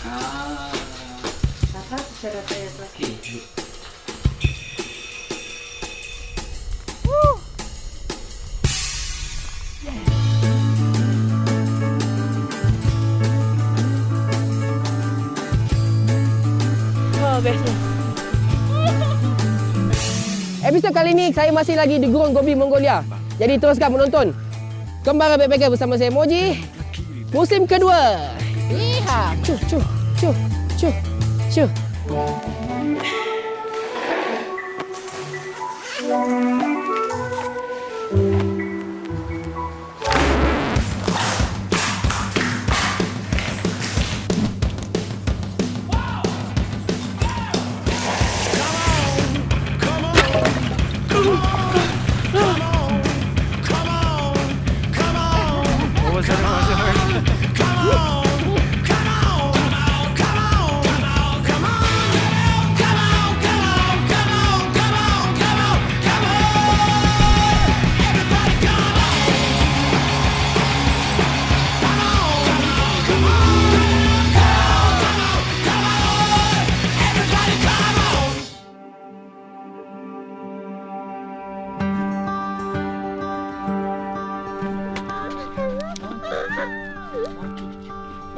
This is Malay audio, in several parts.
Ah. Apa secara saya tu? Okey. Oh, bestnya. Episod kali ini saya masih lagi di Gurun Gobi, Mongolia. Jadi teruskan menonton Kembara Backpacker bersama saya Moji. Musim kedua. Iha, cuh cuh cuh cuh cuh.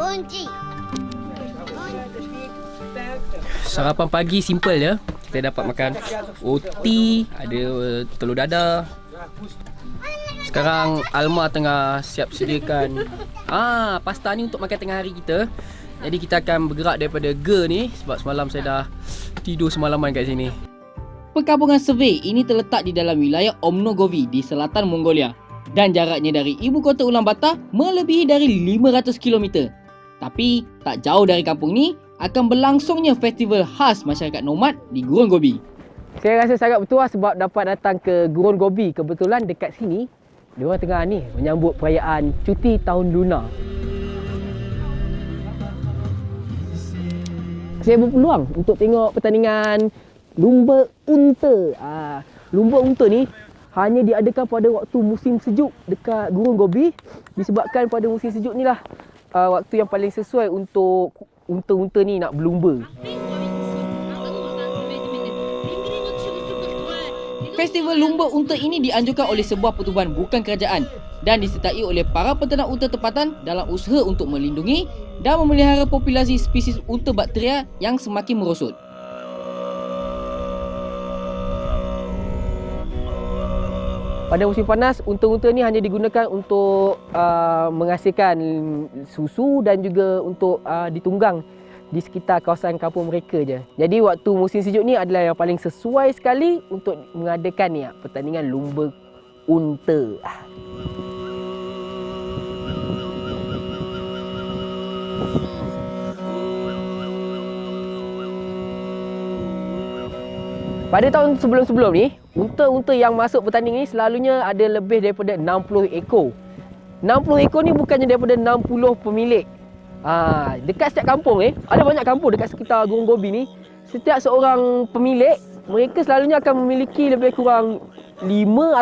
Bunci. Sarapan pagi simple je. Kita dapat makan roti, ada telur dadah. Sekarang Alma tengah siap sediakan pasta ni untuk makan tengah hari kita. Jadi kita akan bergerak daripada Ge ni sebab semalam saya dah tidur semalaman kat sini. Perkampungan Survey ini terletak di dalam wilayah Omnogovi di selatan Mongolia dan jaraknya dari ibu kota Ulaanbaatar melebihi dari 500 km. Tapi tak jauh dari kampung ni akan berlangsungnya festival khas masyarakat nomad di Gurun Gobi. Saya rasa sangat bertuah sebab dapat datang ke Gurun Gobi. Kebetulan dekat sini diorang tengah ni menyambut perayaan cuti tahun lunar. Saya berpeluang untuk tengok pertandingan lumba unta. Lumba unta ni hanya diadakan pada waktu musim sejuk dekat Gurun Gobi. Disebabkan pada musim sejuk ni lah waktu yang paling sesuai untuk unta-unta ni nak berlumba. Festival Lumba Unta ini dianjurkan oleh sebuah pertubuhan bukan kerajaan dan disertai oleh para peternak unta tempatan dalam usaha untuk melindungi dan memelihara populasi spesies unta bakteria yang semakin merosot. Pada musim panas, unta-unta ni hanya digunakan untuk menghasilkan susu dan juga untuk ditunggang di sekitar kawasan kampung mereka je. Jadi waktu musim sejuk ni adalah yang paling sesuai sekali untuk mengadakan ni pertandingan lumba unta. Pada tahun sebelum-sebelum ni, unta-unta yang masuk bertanding ni selalunya ada lebih daripada 60 ekor. 60 ekor ni bukannya daripada 60 pemilik. Dekat setiap kampung ada banyak kampung dekat sekitar Gurun Gobi ni. Setiap seorang pemilik, mereka selalunya akan memiliki lebih kurang 5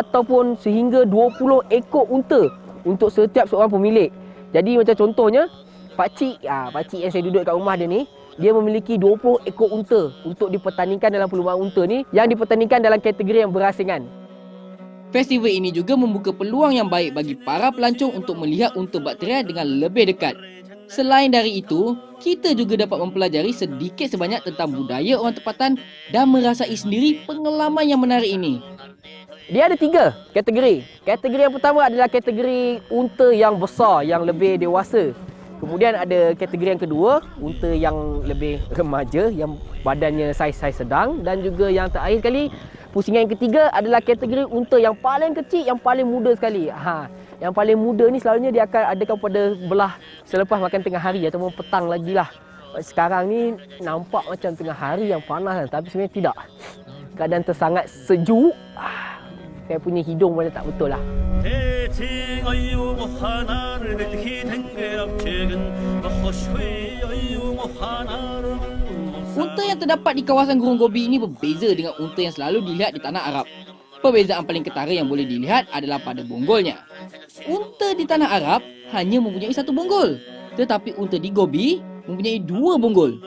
ataupun sehingga 20 ekor unta untuk setiap seorang pemilik. Jadi macam contohnya, pakcik yang saya duduk kat rumah dia ni, dia memiliki 20 ekor unta untuk dipertandingkan dalam perlumbaan unta ni yang dipertandingkan dalam kategori yang berasingan. Festival ini juga membuka peluang yang baik bagi para pelancong untuk melihat unta bakteria dengan lebih dekat. Selain dari itu, kita juga dapat mempelajari sedikit sebanyak tentang budaya orang tempatan dan merasai sendiri pengalaman yang menarik ini. Dia ada 3 kategori. Kategori yang pertama adalah kategori unta yang besar, yang lebih dewasa. Kemudian ada kategori yang kedua, unta yang lebih remaja, yang badannya saiz-saiz sedang. Dan juga yang terakhir sekali, pusingan yang ketiga adalah kategori unta yang paling kecil, yang paling muda sekali. Yang paling muda ni selalunya dia akan adakan pada belah selepas makan tengah hari ataupun petang lagi lah. Sekarang ni nampak macam tengah hari yang panas, tapi sebenarnya tidak. Keadaan tersangat sejuk. Saya punya hidung mana tak betul lah. Unta yang terdapat di kawasan Gurun Gobi ini berbeza dengan unta yang selalu dilihat di tanah Arab. Perbezaan paling ketara yang boleh dilihat adalah pada bonggolnya. Unta di tanah Arab hanya mempunyai satu bonggol. Tetapi unta di Gobi mempunyai 2 bonggol.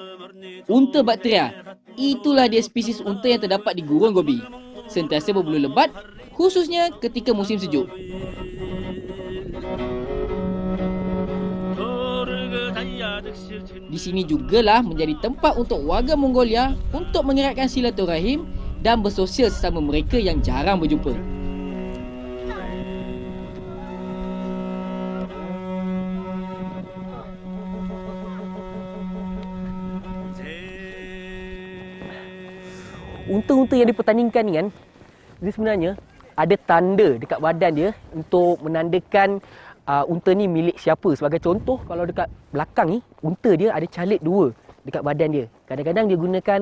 Unta Bactria, itulah dia spesies unta yang terdapat di Gurun Gobi. Sentiasa berbulu lebat, khususnya ketika musim sejuk. Di sini jugalah menjadi tempat untuk warga Mongolia untuk mengeratkan silaturahim dan bersosial sesama mereka yang jarang berjumpa. Unta-unta yang dipertandingkan ni kan, dia sebenarnya ada tanda dekat badan dia untuk menandakan unta ni milik siapa. Sebagai contoh, kalau dekat belakang ni, unta dia ada calit 2 dekat badan dia. Kadang-kadang dia gunakan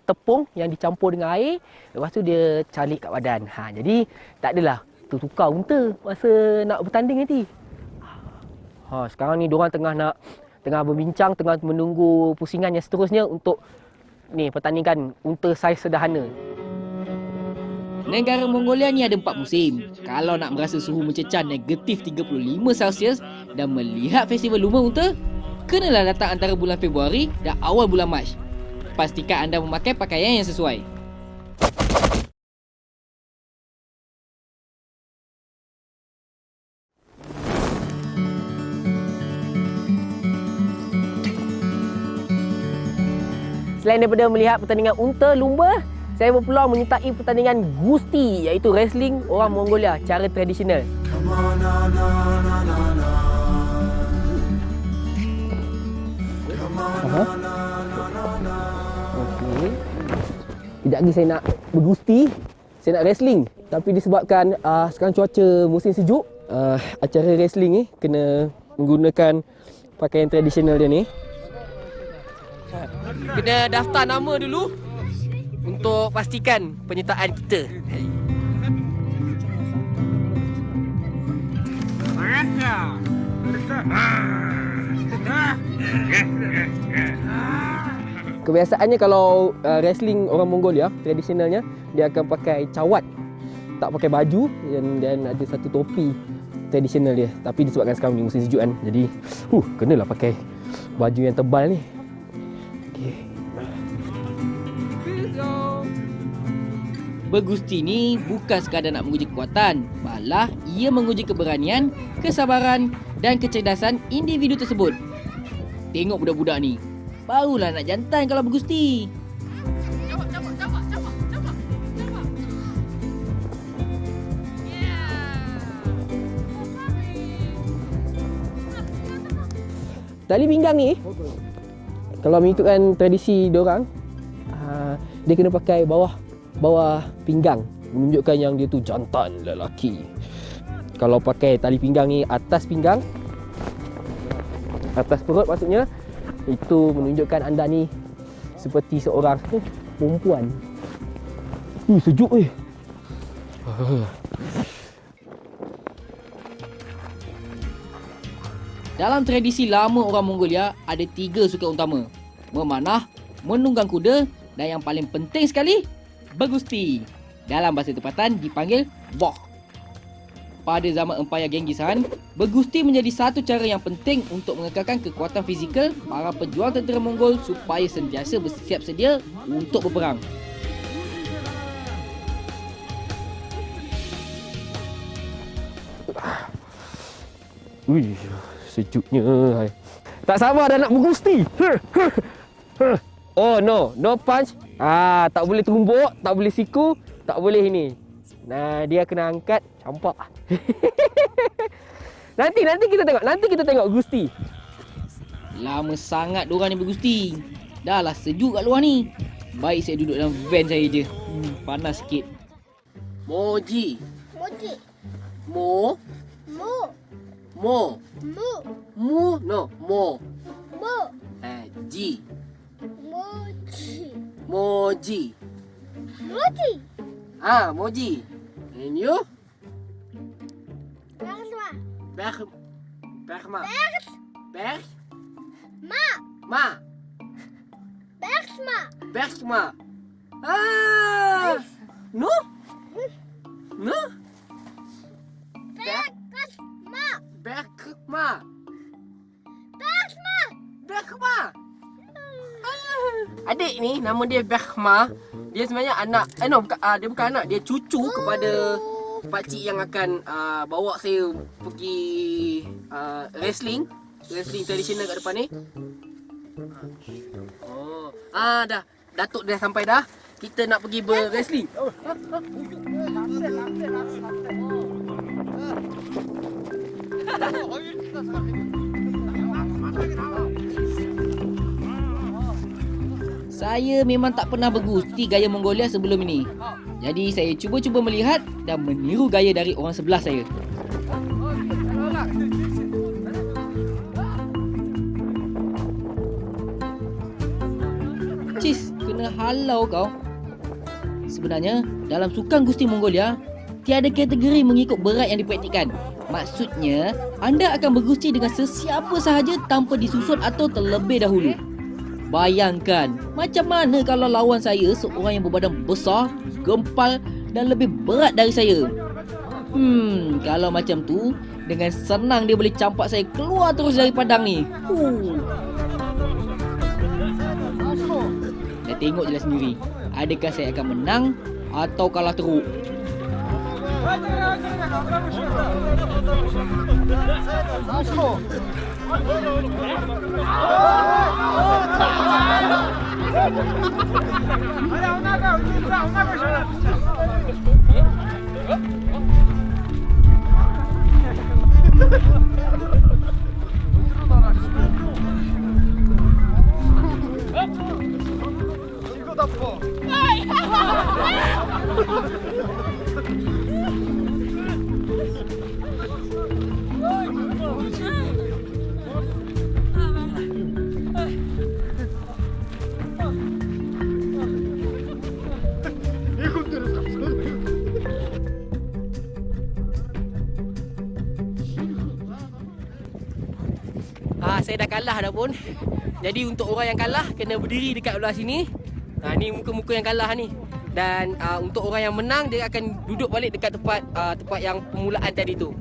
tepung yang dicampur dengan air, lepas tu dia calit kat badan. Jadi tak adalah tertukar unta masa nak bertanding nanti. Sekarang ni diorang tengah berbincang, tengah menunggu pusingan yang seterusnya untuk ni pertandingan unta saiz sederhana. Negara Mongolia ni ada 4 musim. Kalau nak merasa suhu mencecah negatif 35 Celsius dan melihat festival lumba unta, kenalah datang antara bulan Februari dan awal bulan Mac. Pastikan anda memakai pakaian yang sesuai. Selain daripada melihat pertandingan unta lumba, saya berpeluang menyertai pertandingan Gusti, iaitu wrestling orang Mongolia cara tradisional. Okey. Kejap lagi saya nak bergusti, saya nak wrestling. Tapi disebabkan sekarang cuaca musim sejuk, acara wrestling ni kena menggunakan pakaian tradisional dia ni. Kena daftar nama dulu untuk pastikan penyertaan kita. Kebiasaannya kalau wrestling orang Mongolia tradisionalnya, dia akan pakai cawat, tak pakai baju, dan ada satu topi tradisional dia. Tapi disebabkan sekarang ni musim sejuk kan, jadi kenalah pakai baju yang tebal ni. Bergusti ni bukan sekadar nak menguji kekuatan, malah ia menguji keberanian, kesabaran dan kecerdasan individu tersebut. Tengok budak-budak ni, barulah nak jantan kalau bergusti. Tali pinggang ni, kalau mengikutkan tradisi diorang, dia kena pakai bawah pinggang, menunjukkan yang dia tu jantan lelaki. Kalau pakai tali pinggang ni atas pinggang, atas perut maksudnya, itu menunjukkan anda ni seperti seorang perempuan. Sejuk Dalam tradisi lama orang Mongolia, ada 3 sukan utama: memanah, menunggang kuda dan yang paling penting sekali, bergusti. Dalam bahasa tempatan dipanggil boh. Pada zaman Empayar Genghis Khan, bergusti menjadi satu cara yang penting untuk mengekalkan kekuatan fizikal para pejuang tentera Mongol supaya sentiasa bersiap sedia untuk berperang. Sejuknya. Tak sabar dah nak bergusti. Oh no punch. Tak boleh tumbuk, tak boleh siku, tak boleh ini. Nah, dia kena angkat, campak. Nanti kita tengok gusti. Lama sangat diorang ni bergusti. Dah lah sejuk kat luar ni. Baik saya duduk dalam van saya je. Panas sikit. Moji. Mo. No, mo. Ji. Moji. Moji. And you? Bergma. Bergma. No? Bergma. Adik ni nama dia Bahma. Dia sebenarnya anak, dia bukan anak, dia cucu kepada pakcik yang akan bawa saya pergi wrestling tradisional kat depan ni. Oh, dah. Datuk dah sampai dah. Kita nak pergi wrestling. Saya memang tak pernah bergusti gaya Mongolia sebelum ini. Jadi saya cuba-cuba melihat dan meniru gaya dari orang sebelah saya. Cis, kena halau kau. Sebenarnya, dalam sukan gusti Mongolia, tiada kategori mengikut berat yang dipraktikkan. Maksudnya, anda akan bergusti dengan sesiapa sahaja tanpa disusun atau terlebih dahulu. Bayangkan, macam mana kalau lawan saya seorang yang berbadan besar, gempal dan lebih berat dari saya. Kalau macam tu, dengan senang dia boleh campak saya keluar terus dari padang ni. Dah tengok je lah sendiri. Adakah saya akan menang atau kalah teruk? Saya dah kalah dah pun. Jadi untuk orang yang kalah kena berdiri dekat belah sini. Ni muka-muka yang kalah ni. Dan untuk orang yang menang dia akan duduk balik dekat tempat yang permulaan tadi tu.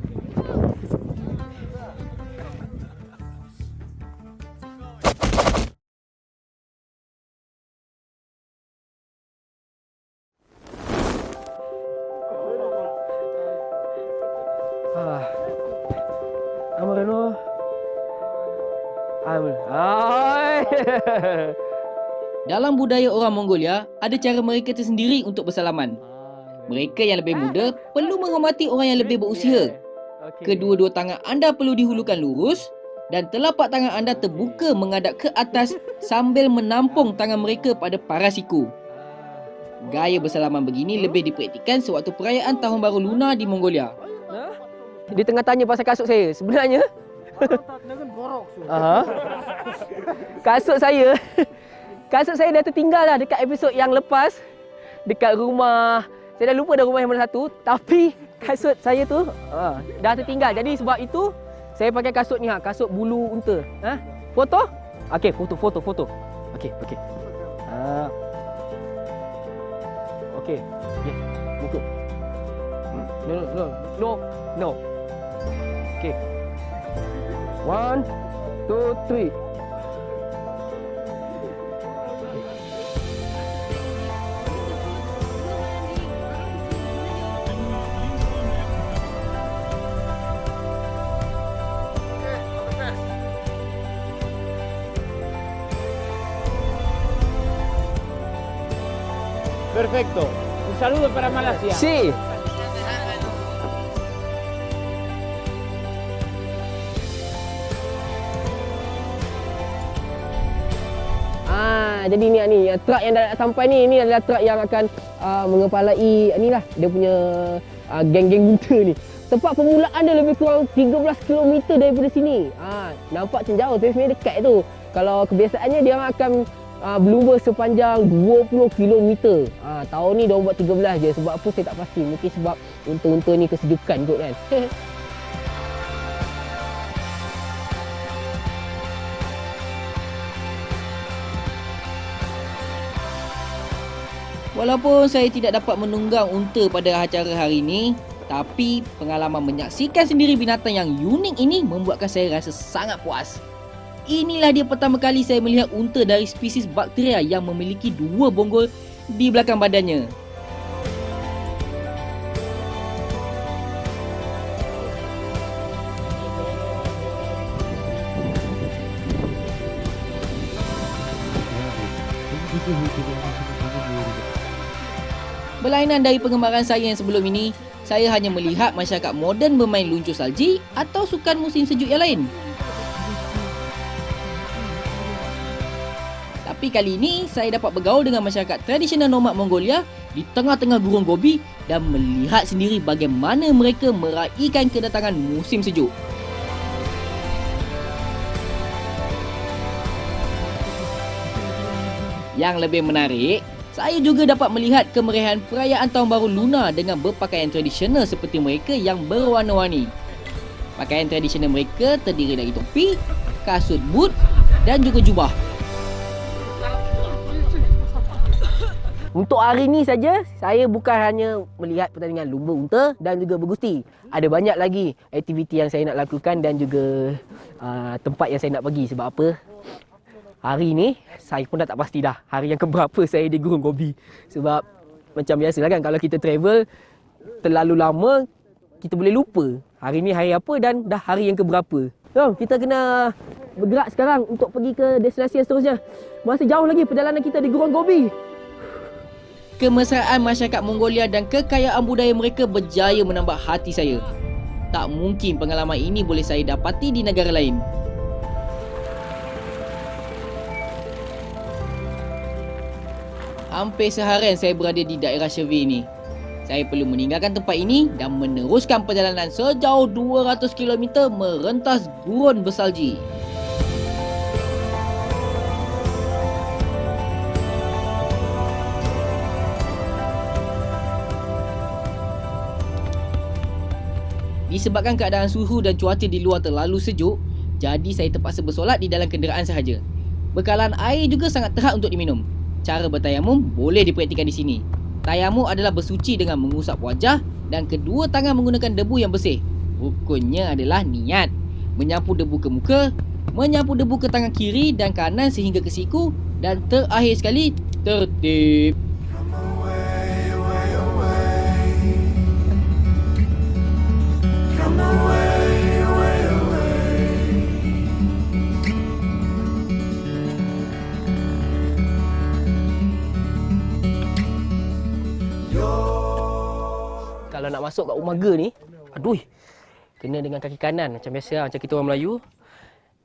Amareno. Dalam budaya orang Mongolia, ada cara mereka tersendiri untuk bersalaman. Mereka yang lebih muda perlu menghormati orang yang lebih berusia. Kedua-dua tangan anda perlu dihulurkan lurus dan telapak tangan anda terbuka menghadap ke atas sambil menampung tangan mereka pada paras siku. Gaya bersalaman begini lebih dipraktikkan sewaktu perayaan Tahun Baru Lunar di Mongolia. Dia tengah tanya pasal kasut saya. Sebenarnya kasut saya dah tertinggal lah dekat episod yang lepas. Dekat rumah, saya dah lupa dah rumah yang mana satu. Tapi kasut saya tu dah tertinggal. Jadi sebab itu saya pakai kasut ni, kasut bulu unta. Foto? Okey, foto. Okey. Okey. Buku. No. Okey. 1, 2, 3. Perfecto. Un saludo para Malasia. Si. Jadi ni truk yang dah sampai ni adalah truk yang akan mengepalai inilah dia punya geng-geng unta ni. Tempat permulaan dia lebih kurang 13 km daripada sini. Nampak macam jauh tapi sebenarnya dekat tu. Kalau kebiasaannya dia akan berlumba sepanjang 20 km. Tahun ni dia buat 13 je. Sebab apa saya tak pasti. Mungkin sebab unta-unta ni kesejukan kot kan. Walaupun saya tidak dapat menunggang unta pada acara hari ini, tapi pengalaman menyaksikan sendiri binatang yang unik ini membuatkan saya rasa sangat puas. inilah dia pertama kali saya melihat unta dari spesies bakteria yang memiliki 2 bonggol di belakang badannya. Berlainan dari pengembaraan saya yang sebelum ini, saya hanya melihat masyarakat moden bermain luncur salji atau sukan musim sejuk yang lain. Tapi kali ini, saya dapat bergaul dengan masyarakat tradisional nomad Mongolia di tengah-tengah gurun Gobi dan melihat sendiri bagaimana mereka meraihkan kedatangan musim sejuk. Yang lebih menarik, saya juga dapat melihat kemeriahan perayaan Tahun Baru Lunar dengan berpakaian tradisional seperti mereka yang berwarna-warni. Pakaian tradisional mereka terdiri dari topi, kasut boot dan juga jubah. Untuk hari ni saja, saya bukan hanya melihat pertandingan lumba unta dan juga bergusti. Ada banyak lagi aktiviti yang saya nak lakukan dan juga tempat yang saya nak pergi. Sebab apa? Hari ni, saya pun dah tak pasti dah hari yang keberapa saya di Gurun Gobi. Sebab macam biasalah kan, kalau kita travel terlalu lama, kita boleh lupa hari ni hari apa dan dah hari yang keberapa. Jom, kita kena bergerak sekarang untuk pergi ke destinasi yang seterusnya. Masih jauh lagi perjalanan kita di Gurun Gobi. Kemesraan masyarakat Mongolia dan kekayaan budaya mereka berjaya menambah hati saya. Tak mungkin pengalaman ini boleh saya dapati di negara lain. Hampir seharian saya berada di daerah Shervey ini. Saya perlu meninggalkan tempat ini dan meneruskan perjalanan sejauh 200 km merentas gurun bersalji. Disebabkan keadaan suhu dan cuaca di luar terlalu sejuk, jadi saya terpaksa bersolat di dalam kenderaan sahaja. Bekalan air juga sangat terhad untuk diminum. Cara bertayamum boleh dipraktikkan di sini. Tayamum adalah bersuci dengan mengusap wajah dan kedua tangan menggunakan debu yang bersih. Rukunnya adalah niat. Menyapu debu ke muka, menyapu debu ke tangan kiri dan kanan sehingga ke siku dan terakhir sekali, tertib. Kalau nak masuk kat Umaga ni, aduh, kena dengan kaki kanan macam biasa, macam kita orang Melayu.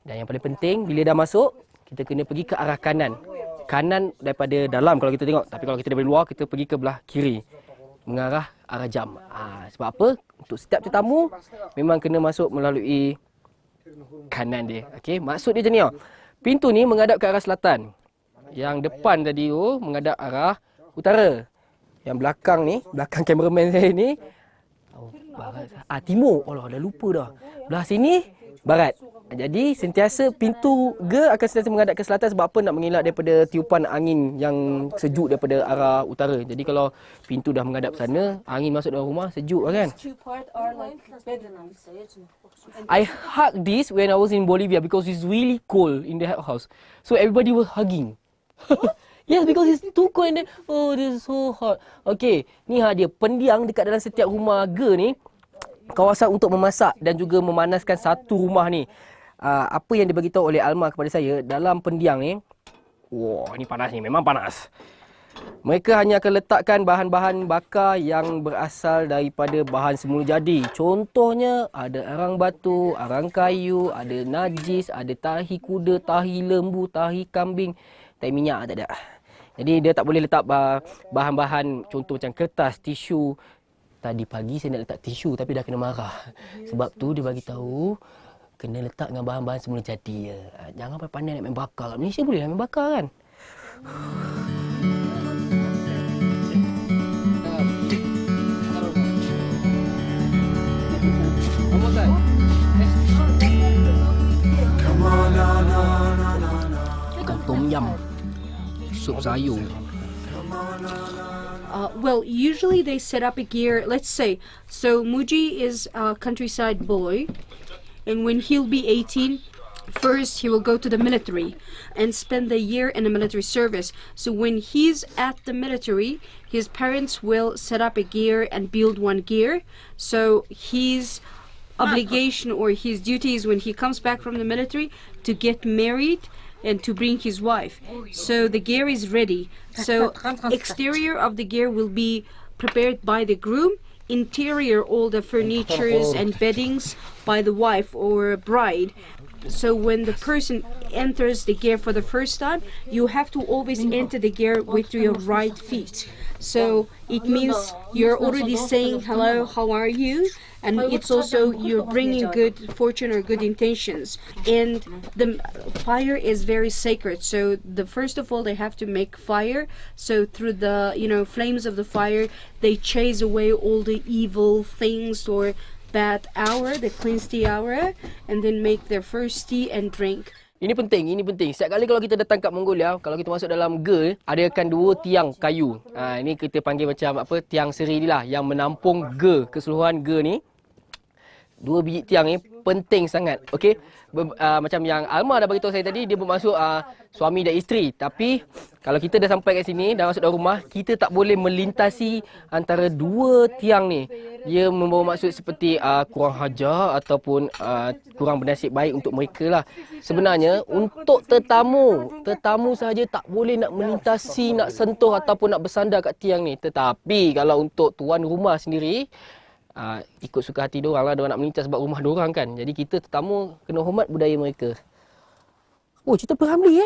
Dan yang paling penting, bila dah masuk, kita kena pergi ke arah kanan. Kanan daripada dalam kalau kita tengok, tapi kalau kita daripada luar, kita pergi ke belah kiri, mengarah arah jam. Sebab apa? Untuk setiap tetamu, memang kena masuk melalui kanan dia. Okey, maksud dia macam ni. Pintu ni menghadap ke arah selatan. Yang depan tadi menghadap arah utara. Yang belakang ni, belakang kameraman saya ni, barat. Timur. Oh, dah lupa dah. Belah sini, barat. Jadi, sentiasa pintu G akan sentiasa menghadap ke selatan sebab apa? Nak mengelak daripada tiupan angin yang sejuk daripada arah utara. Jadi, kalau pintu dah menghadap sana, angin masuk dalam rumah, sejuk lah kan? I hugged this when I was in Bolivia because it's really cold in the house. So, everybody was hugging. Yes, because it's too cold and then, oh, this is so hot. Okay, ni dia pendiang dekat dalam setiap rumah G ni. Kawasan untuk memasak dan juga memanaskan satu rumah ni. Apa yang diberitahu oleh Alma kepada saya, dalam pendiang ni, wah, ni panas ni, memang panas. Mereka hanya akan letakkan bahan-bahan bakar yang berasal daripada bahan semula jadi. Contohnya, ada arang batu, arang kayu, ada najis, ada tahi kuda, tahi lembu, tahi kambing. Tak minyak tak ada. Jadi dia tak boleh letak bahan-bahan contoh macam kertas, tisu. Tadi pagi saya nak letak tisu tapi dah kena marah. Sebab tu dia bagi tahu kena letak dengan bahan-bahan semula jadi. Jangan pandai nak main bakar. Kat Malaysia boleh main bakar kan? Ikan tom yum. Sup sayur. Well, usually they set up a gear. Let's say, so Muji is a countryside boy, and when he'll be 18, first he will go to the military and spend a year in a military service. So when he's at the military, his parents will set up a gear and build one gear. So his obligation or his duty is when he comes back from the military to get married and to bring his wife. So the gear is ready. So exterior of the gear will be prepared by the groom. Interior, all the furnitures and beddings by the wife or bride. So when the person enters the gear for the first time, you have to always enter the gear with your right feet. So it means you're already saying hello, how are you? And it's also you're bringing good fortune or good intentions. And the fire is very sacred. So the first of all, they have to make fire. So through the flames of the fire, they chase away all the evil things or bad hour, the cleanse tea hour, and then make their first tea and drink. Ini penting. Setiap kali kalau kita datang kat Mongolia, kalau kita masuk dalam ge, ada akan 2 tiang kayu. Ini kita panggil macam tiang seri ni lah, yang menampung ge, keseluruhan ge ni. 2 biji tiang ni penting sangat. Okey. Macam yang Alma dah beritahu saya tadi, dia bermaksud suami dan isteri. Tapi kalau kita dah sampai kat sini, dah masuk dalam rumah, kita tak boleh melintasi antara 2 tiang ni. Dia membawa maksud seperti kurang hajar ataupun kurang bernasib baik untuk mereka lah. Sebenarnya untuk tetamu sahaja tak boleh nak melintasi, nak sentuh ataupun nak bersandar kat tiang ni. Tetapi kalau untuk tuan rumah sendiri, ikut suka hati diorang lah, diorang nak melintas sebab rumah diorang kan. Jadi kita tetamu kena hormat budaya mereka. Oh, cerita Peramli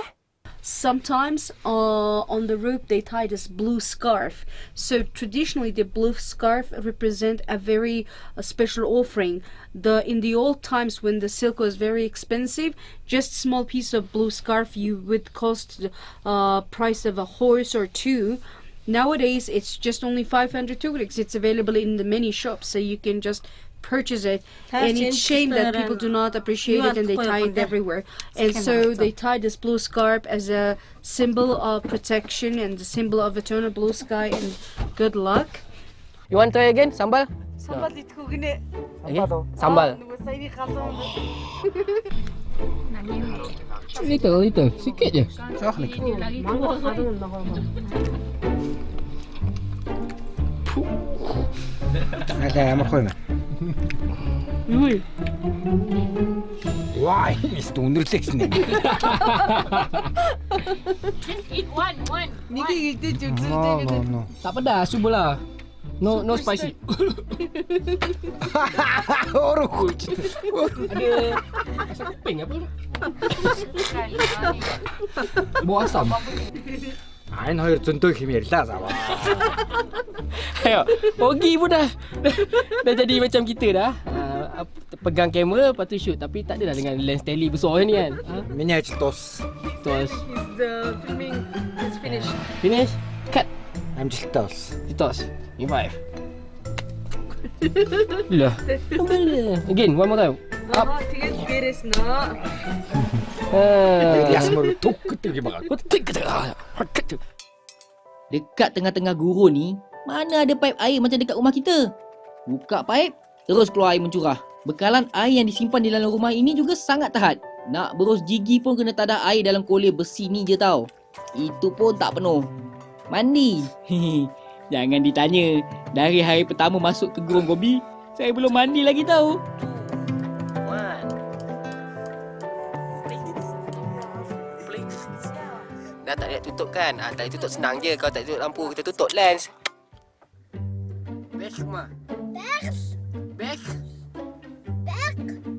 Sometimes on the rope they tie this blue scarf. So traditionally the blue scarf represent a very special offering. In the old times when the silk was very expensive, just small piece of blue scarf you would cost price of a horse or 2. Nowadays, it's just only 500 tugrix. It's available in the many shops, so you can just purchase it. And it's shame that people do not appreciate it and they tie it everywhere. And so they tie this blue scarf as a symbol of protection and the symbol of eternal blue sky and good luck. You want try again? Sambal? Sambal itu gini. Okay. Sambal. Saya ini kalau Little. Sikit je. Ada yang makan. Why? It's undertext ni. just eat one. Niki gitu No. Tak pedas, cubalah. No spicy. Orang kuch. Ada asam kuping apa? Bau asam. Ain хоёр зөндөө хэмэрлээ заваа. Ayo, Ogi pun dah jadi macam kita dah. Pegang kamera lepas tu shoot, tapi tak adalah dengan lens tele besar ni kan. Миний ажил дуус. Terus The filming is finished. finish, cut, Амжилттай болсон. toss. Revive. Lah. Again, one more time. Up. Тэгээд дээрээс нөө. Ясмар түк гэдэг юм байгаа. Dekat tengah-tengah gurun ni, mana ada paip air macam dekat rumah kita? Buka paip, terus keluar air mencurah. Bekalan air yang disimpan di dalam rumah ini juga sangat tahan. Nak berus gigi pun kena tadah air dalam kolej besi ni je tau. Itu pun tak penuh. Mandi. Jangan ditanya. Dari hari pertama masuk ke Gurun Gobi, saya belum mandi lagi tau. Dah tak ada tutup kan? Tak ada tutup senang je. Kalau tak tutup lampu, kita tutup lens. Back semua.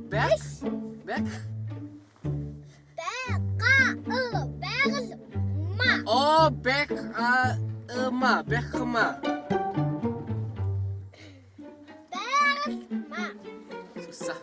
Back. Oh, back ma. Back ma. Susah.